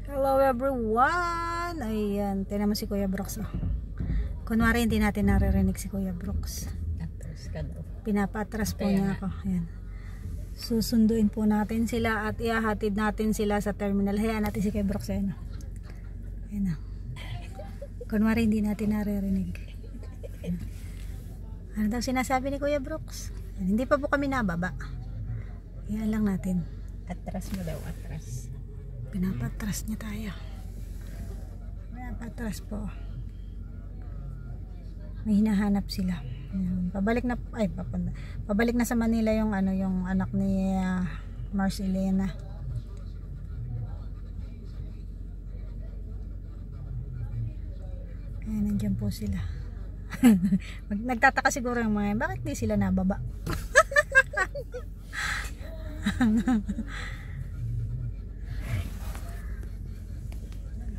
Hello everyone! Ayan, tinan mo si Kuya Brooks. Oh. Kunwari hindi natin naririnig si Kuya Brooks. Pinapatras po niya ako. Ayan. Susunduin po natin sila at ihahatid natin sila sa terminal. Hayaan natin si Kuya Brooks. Ayan. Ayan. Kunwari hindi natin naririnig. Ayan. Ano daw sinasabi ni Kuya Brooks? Ayan. Hindi pa po kami nababa. Ayan lang natin. Atras mo daw, atras. Pinapatras niya tayo. Pinapatras po. May hinahanap sila. Pabalik na, ay papunta. Pabalik na sa Manila yung ano, yung anak ni Marcelena. Ayan, nandiyan po sila. Nagtataka siguro yung mga, bakit di sila nababa?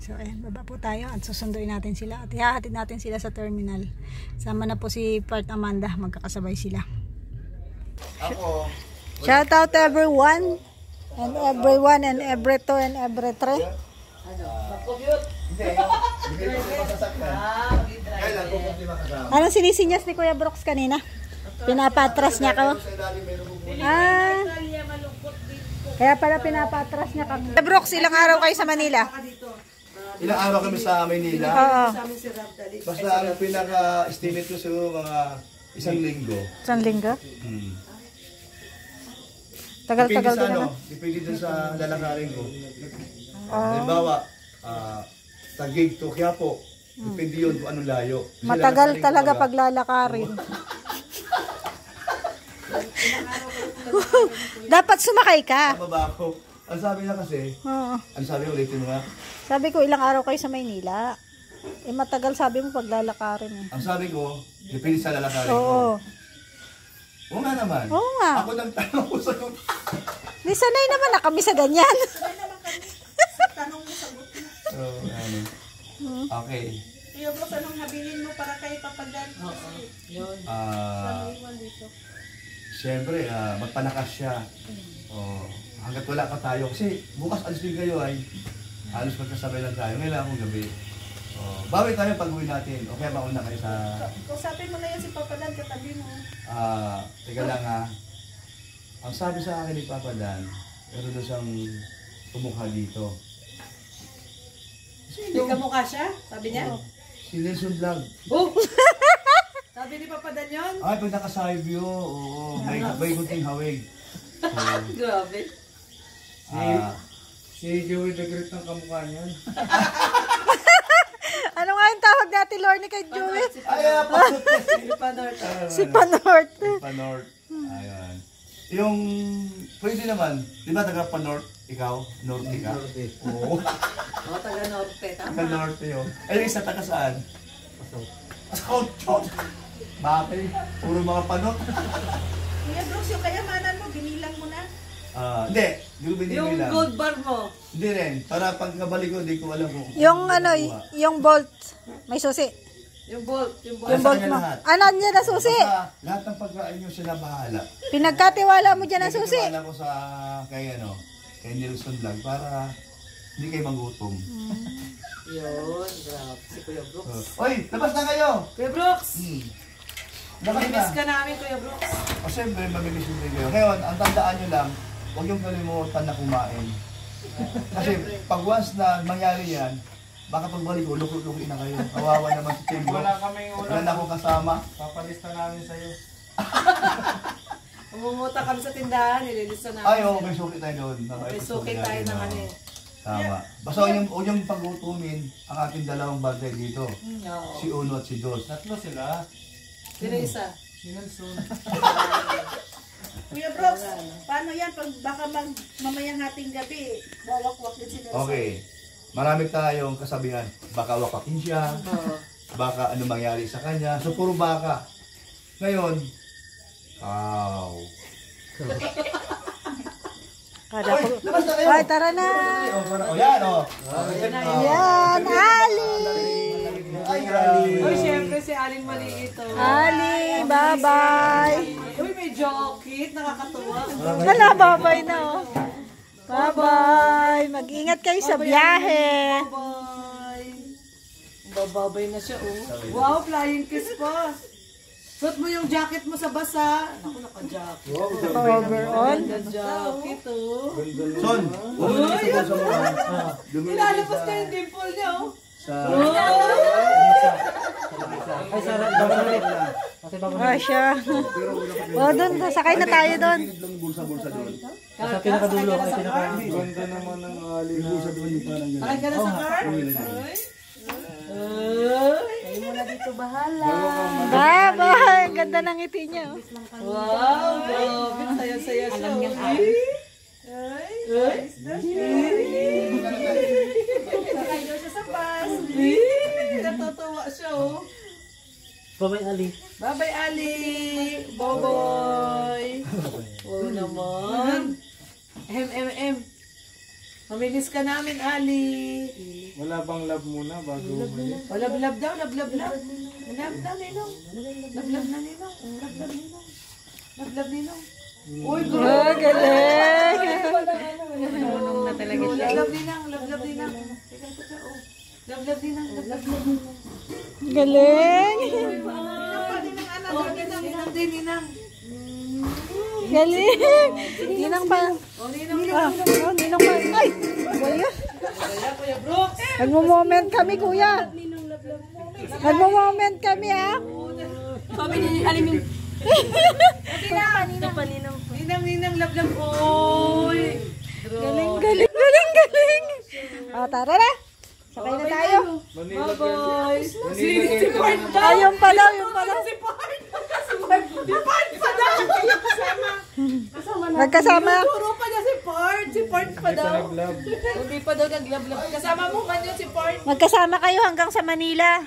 So ayan, baba po tayo at susunduin natin sila at ihahatid natin sila sa terminal. Sama na po si Part Amanda, magkakasabay sila. Ako. Shout out to everyone and everyone and every two and every three. Anong sinisinyas ni Kuya Brooks kanina? Pinapatras niya ko. Ah, kaya pala pinapatras niya kami. Kuya Brooks, ilang araw kayo sa Manila? Ilang araw kami sa Maynila. Oo. Basta ang pinaka-estimate ko sa mga isang linggo. Isang linggo? Tagal-tagal din naman. Depende din sa lalakarin ko. Halimbawa, Taguig to Quiapo. Depende yun kung anong layo. Kasi Matagal talaga paglalakarin. Dapat sumakay ka. Mababa ako. Ang sabi niya kasi, Oo. ang sabi ulitin mo nga, Sabi ko ilang araw kayo sa Maynila. Eh matagal sabi mo paglalakarin eh. ang sabi ko, depende sa lalakarin ko. Oo. Oo nga naman. Oo nga. Ako nang tanong ko sa'yo. Di sanay naman na kami sa ganyan. So, ano. Okay. Kuya Brooks, anong habilin mo para kay Papadan? Oo, yun. Siyempre, magpalakas siya. Hanggat wala pa tayo. Kasi bukas alis din kayo ay halos magkasabay lang tayo. Ngayon lang akong gabi. Bawi tayo pag uwi natin. O kaya mauna kayo sa... Kausapin mo na yan si Papadan, katabi mo. Teka lang ha. Ang sabi sa akin ni Papa Dan, meron doon siyang tumukha dito. Hindi ka mukha siya? Sabi niya? Si Nelson Vlog. Oh! Sabi ni Papadan yun? Ay, pag naka-side view, oo. May gunting hawig. Grabe. Si Joey the Great ng kamukha niyan. Ano nga yung tawag natin, Lorne, kay Joey? Ay, Si Panort. Si Panort. Panorth. Ayan. Yung, pwede naman, di ba taga Panorth, ikaw? Norte ka? Oo. O, taga-norte. Taga Tama. Norte yun. Ay, isa taga saan? Pasok. Bakit? Puro mga Panort. Kuya Brooks, yung kayamanan mo, binilang mo na. Hindi, hindi ko Yung binibilang. gold bar mo. Hindi rin. Para pagkabalik ko, hindi ko alam kung... Yung ano, yung bolt. May susi. Yung bolt. Yung bolt. Yung Nasa bolt kanya mo. lahat. Ano niya na susi? Basta, lahat ng pagkain nyo sila bahala. Pinagkatiwala mo dyan ang susi. Pinagkatiwala ko sa kay Nelson Vlog para hindi kayo magutom. Yun, grabe. Si Kuya Brooks. Oy, labas na kayo! Kuya Brooks! Labas na. Miss ka namin, Kuya Brooks. O siyempre, mamimiss din kayo. Ngayon, ang tandaan nyo lang, huwag yung kalimutan na kumain. Kasi pag once na mangyari yan, baka pagbalik ko, luki na kayo. Kawawa naman si Tim. Wala kaming ulam. Wala na akong kasama. Papalista namin sa'yo. Umumunta kami sa tindahan, nililista namin. Ay, oo, may suki tayo doon. May suki tayo ng ano eh. Tama. Basta huwag yung pag-utumin ang ating dalawang bagay dito. Oo. Si Uno at si Dos. Tatlo sila. Sino isa? Si Nelson. Kuya Brooks, paano yan pag baka mamayang hating gabi, wawakwak din si Nelson? Okay. Marami tayong kasabihan. Baka wakakin siya. Oo. Baka ano mangyari sa kanya. So, puro baka. Ngayon, Kada po. labas na kayo! Ay, tara na. O, yan, o. Yan, Ali. Ay, Ali. Uy, syempre si Aling Maliit. Ali, bye-bye. Uy, may jockey, nakakatuwa. Wala, babay na oh. Bye-bye. Mag-ingat kayo sa biyahe. Bye. Bababay na siya, oh. Wow, flying kiss pa. Suot mo yung jacket mo sa basa. Naku, naka-jacket. Overall. Naka-jacket, oh. Son, huwag mo dito sa mukha. Nilalabas na yung dimple niya, oh. Ah, siya. Oh, doon. Sakay na tayo doon. Lang bulsa-bulsa doon. Sa pinakadulo ay ganda naman ng ali na. Bulsa doon yung parang gano'n. Sakay ka na sa car? Kayo muna dito bahala. Bye-bye. Ang ganda ng ngiti niya. Oh. Wow, grabe. Saya-saya siya. Alam niyang ay. Sakay daw siya sa bus. Natutuwa siya, oh. Bye-bye, Ali. Bye-bye, Ali. Boboy. Wow naman. Mamilis ka namin, Ali. Wala bang love muna bago umalis? O, love daw, love. Love daw, Ninong. Love na, Ninong. Love, Ninong. Uy, Oh, galing. Nunong na talaga siya. Love, Ninang. Teka, oh. Love, Ninang. Galing. Ninang. Galing. Ninang pa. O, Ninang. Oh, ninang pa. Ay! Kuya. Kuya Brooks. Nagmo-moment kami, kuya. Nagmo-moment kami, ha? Kami ni Alimin. Ninang, love. Oy. Galing. Oh, tara na. Sakay na tayo. Manila Bye-bye. Si Port Ayun pa daw. Nagkasama. Turo pa niya si Port. Si Port pa daw. nag-love. Hindi pa daw nag-love. Kasama mo man yun si Port. Magkasama kayo hanggang sa Manila.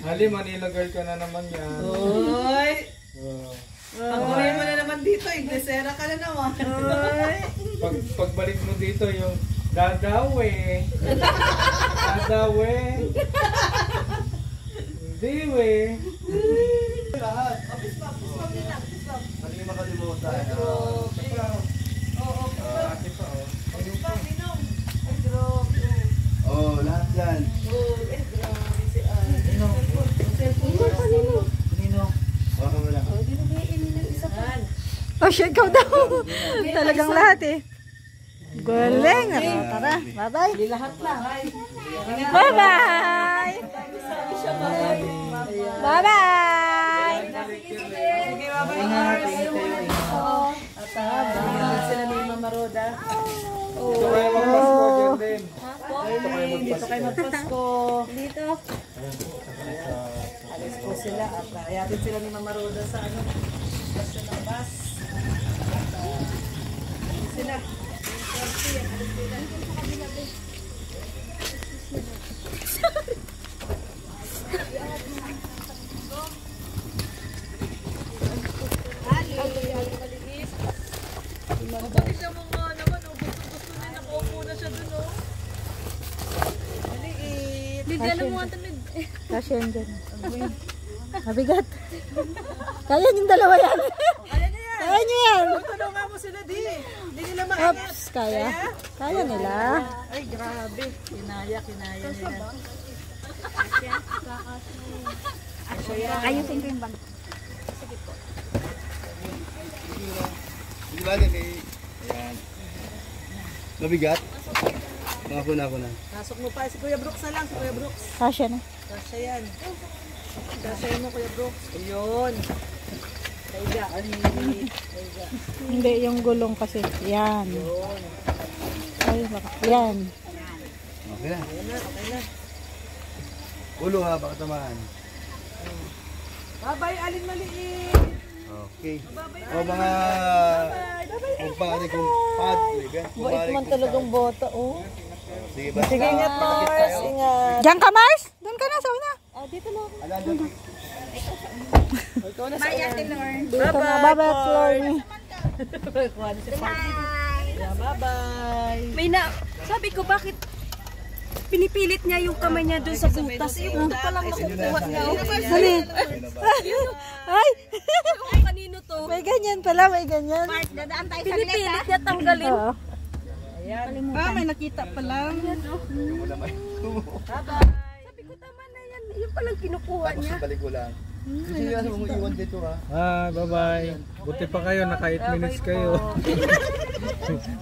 Ali, Manila girl ka na naman yan. Oy. Oh. Pag-uwi mo na naman dito, Inglesera ka na naman. Oy. Pagbalik mo dito yung dadawe. Hindi we. Lahat. Hindi makalimutan. Oh, lahat yan. Baka mo lang. Oh, shit, ikaw daw. Talagang lahat eh. Galing. Tara, bye-bye. Lahat lang. Bye-bye. Bye-bye. Sige, bye-bye. At sila ni Mama Roda. Ito kayo magpasko dyan din. Dito kayo magpasko. Dito. Alis po sila at ayatin sila ni Mama Roda sa ano. Sa bus. Sila. Tignan mo nga naman, gusto niya nakaupo na siya dun, oh. Maliit. Hindi alam mo ang tamid. Kasi yan dyan. Mabigat. Kaya yung dalawa yan. Kaya nyo yan. Tulungan mo sila, di. Hindi nila maangat. Oops, kaya. Kaya nila. Ay, grabe. Kinaya nila. Ayusin ko yung bag. Di ba din eh? Ayan. Mabigat? Ako na. Pasok mo pa. Si Kuya Brooks na lang. Si Kuya Brooks. Kasya na. Kasya yan. Kasya mo, Kuya Brooks. Ayun. Kaiga. Kaiga. Hindi, yung gulong kasi. Yan. Ay, baka. Yan. Okay na. Okay na. Ulo ha, baka tamaan. Bye-bye, Alin Maliit. Okay. O mga kumpare, kumpadre. Bait man talagang bota, oh. Sige ba? Sige, ingat, Mars. Ingat. Diyan ka, Mars? Doon ka na sa una. Dito na. Ikaw na sa Dito na. Bye-bye, Florny. Bye-bye. May na, sabi ko bakit pinipilit niya yung kamay niya dun sa butas. Yung palang nakukuha niya. Dali. Ay! Yung kanino to? May ganyan pala, may ganyan. Pinipilit niya tanggalin. Oo. Ah, may nakita pa lang. Yung wala may Sabi ko tama na yan. Yung palang kinukuha Tapos niya. balik ko lang. Kasi yung mo iwan dito ha. Bye-bye. Buti pa kayo, naka 8 minutes kayo.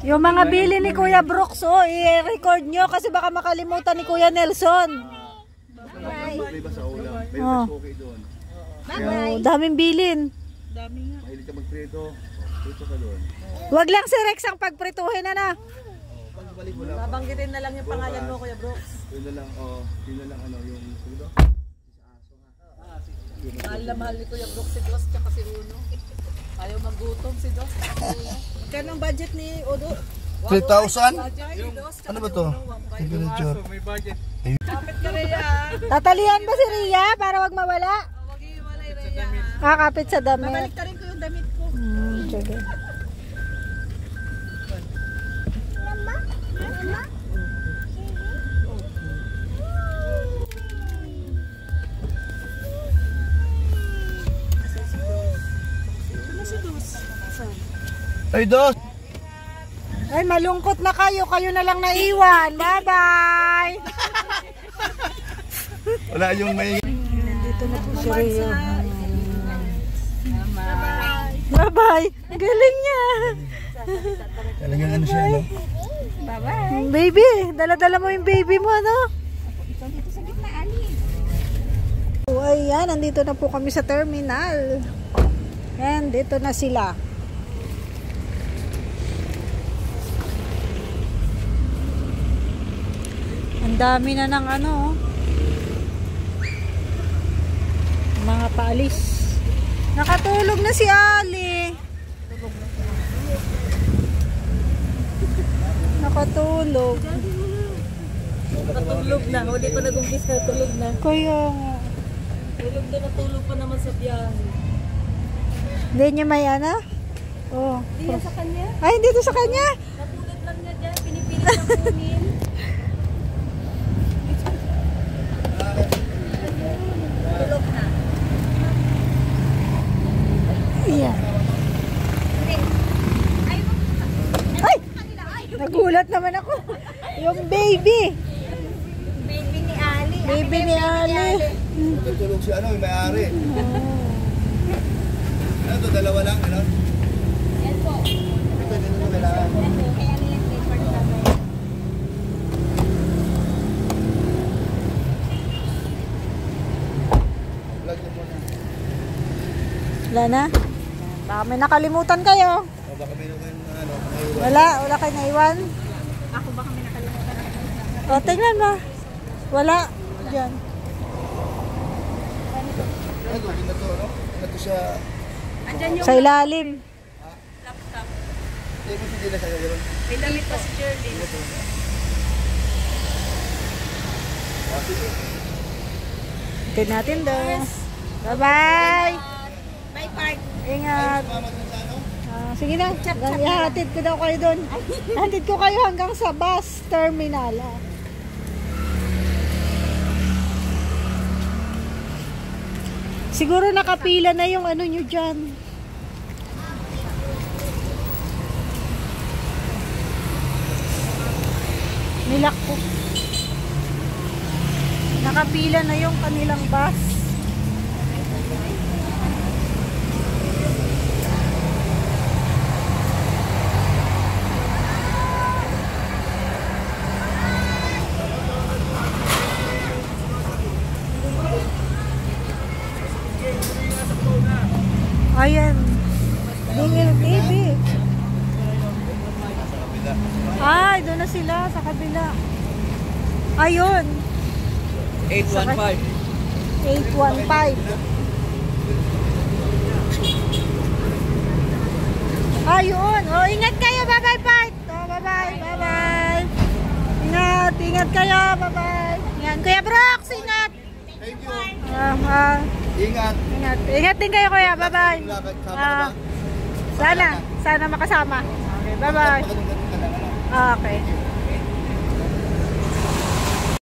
Yung mga bili ni Kuya Brooks, i-record nyo kasi baka makalimutan ni Kuya Nelson. May ba sa ulam? May Oh. okay doon. Oh, daming bilin. Mahilig ka magprito. Prito ka doon. Wag lang si Rex ang pagprituhin na. Pagbalik mo lang. Babanggitin na lang yung pangalan mo, Kuya Brooks. Yun na lang, yun na lang ano, yung sulo. Mahal na mahal ni Kuya Brooks si Dos tsaka si Uno. Ayaw magutom si Dos tsaka si Uno. Magkano ang budget ni Odo? 3,000? Ano Ano ba to? May budget. Kapit ka rin Tatalian ba si Ria para wag mawala? Mag-iwalay rin yan. Kakapit sa damit. Balik ka rin ko yung damit ko. Sige. Ay, Dos! Ay, malungkot na kayo. Kayo na lang naiwan. Bye-bye! Wala yung may... Dito na po si Ria. Bye-bye! Ang galing niya! Talagang ano siya, no? Baby! Dala-dala mo yung baby mo, ano? So, ayan, nandito na po kami sa terminal. And dito na sila. Ang dami na ng ano, mga paalis. Nakatulog na si Ali. Nakatulog. Natulog na. O, di pa nag-umpisa, tulog na. Kaya nga. Tulog na natulog pa naman sa biyahe. Hindi niya may ano? Oh. Hindi yan sa kanya. Ay, hindi to sa kanya. Napulot lang niya dyan. Pinipilit na kunin. Tulog na. Ayan. Ay! Nagulat naman ako. Yung baby. Baby ni Ali. Baby ni Ali. Tutulog si ano, yung may-ari. Ano to, dalawa lang, ano? Yan po. Ito, dito to kailangan. Kaya nilang paper cover. Vlog niyo muna. Wala na. Baka may nakalimutan kayo. O, baka meron kayong ano, makaiwan. Wala kayo naiwan. Ako baka may nakalimutan ako. O, tingnan mo. Wala. Diyan. Ano to, hindi na to, no? Hindi na to siya... Andyan yung Sa ilalim. laptop. Hindi mo hindi na siya gano'n. May damit pa si Jerlyn. Tingnan natin daw. Bye-bye. Bye, Park. Ingat. Mama dun sa ano? Sige na. Ihatid ko daw kayo doon. Ihatid ko kayo hanggang sa bus terminal. Siguro nakapila na yung ano nyo dyan. Nilak ko. Nakapila na yung kanilang bus. Ayan. Dingil TV. Ay, doon na sila sa kabila. Ayun. 815. 815. Ayun. Oh, ingat kayo. Bye-bye, Part. Oh, bye-bye. Bye-bye. Ingat. Ingat kayo. Bye-bye. Yan. Kuya Brooks, ingat. Thank you. Ingat. Ingat. Ingat din kayo, kuya. Bye-bye. Lakad, sama ka ba? Sana makasama. Okay, bye-bye. Pagkaling ka lang, ano? Okay.